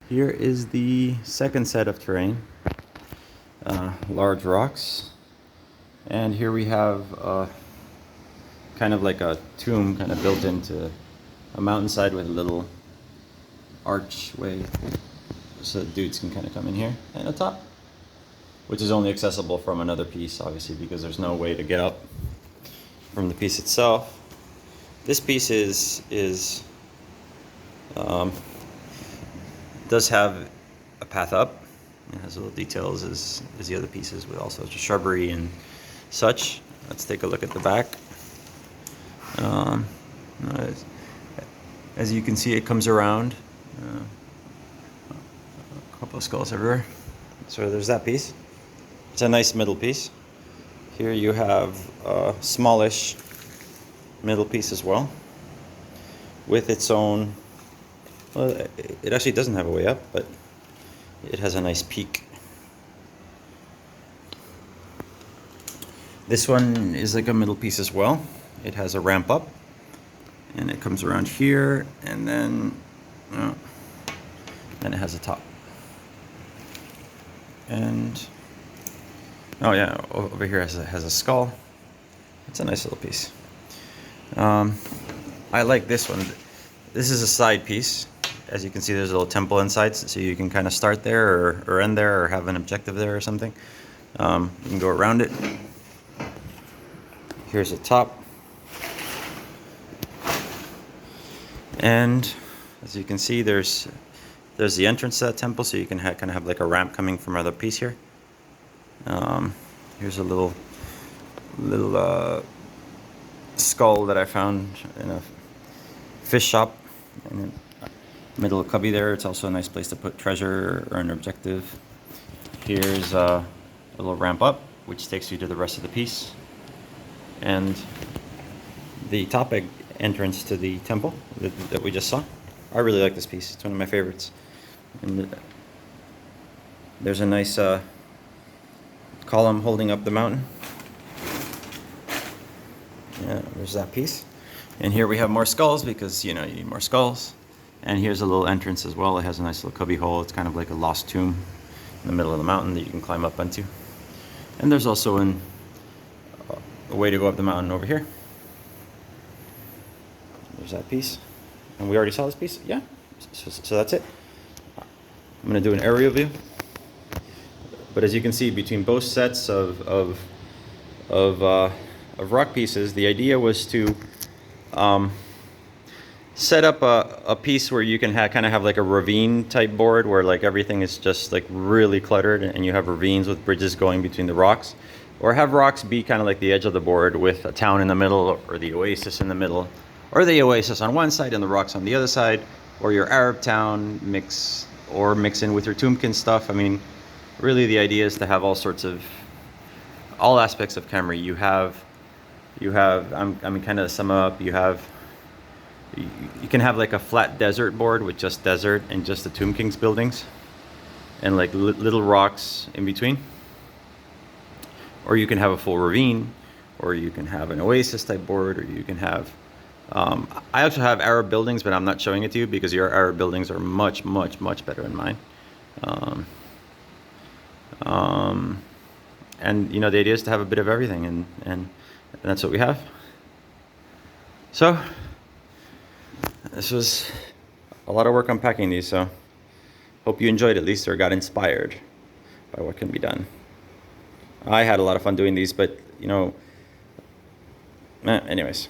Here is the second set of terrain, large rocks, and here we have kind of like a tomb kind of built into a mountainside with a little archway so dudes can kind of come in here, and a top, which is only accessible from another piece, obviously, because there's no way to get up from the piece itself. This piece does have a path up. It has little details as the other pieces, with all sorts of shrubbery and such. Let's take a look at the back. As you can see, it comes around. A couple of skulls everywhere. So there's that piece. It's a nice middle piece. Here you have a smallish middle piece as well, with its own, well, it actually doesn't have a way up, but it has a nice peak. This one is like a middle piece as well. It has a ramp up, and it comes around here, and then it has a top. And oh yeah, over here has a skull. It's a nice little piece. I like this one. This is a side piece. As you can see, there's a little temple inside, so you can kind of start there or end there, or have an objective there or something. You can go around it. Here's a top. And as you can see, there's the entrance to that temple, so you can kind of have like a ramp coming from another piece here. Here's a little skull that I found in a fish shop, and in the middle of the cubby there. It's also a nice place to put treasure or an objective. Here's a little ramp up, which takes you to the rest of the piece, and the top entrance to the temple that we just saw. I really like this piece. It's one of my favorites. And there's a nice column holding up the mountain. Yeah, there's that piece. And here we have more skulls, because you need more skulls. And here's a little entrance as well. It has a nice little cubby hole. It's kind of like a lost tomb in the middle of the mountain that you can climb up onto. And there's also a way to go up the mountain over here. There's that piece. And we already saw this piece? Yeah. So that's it. I'm going to do an aerial view. But as you can see, between both sets of rock pieces, the idea was to set up a piece where you can kind of have like a ravine type board, where like everything is just like really cluttered, and you have ravines with bridges going between the rocks, or have rocks be kind of like the edge of the board with a town in the middle, or the oasis in the middle, or the oasis on one side and the rocks on the other side, or your Arab town mix in with your Tombkin stuff. I mean, really the idea is to have all aspects of Khemri. You have kind of to sum up, you can have like a flat desert board with just desert and just the Tomb King's buildings, and like little rocks in between. Or you can have a full ravine, or you can have an oasis type board, or you can have I also have Arab buildings, but I'm not showing it to you because your Arab buildings are much, much, much better than mine. And the idea is to have a bit of everything, and that's what we have. So this was a lot of work unpacking these, so hope you enjoyed at least, or got inspired by what can be done. I had a lot of fun doing these, but anyways.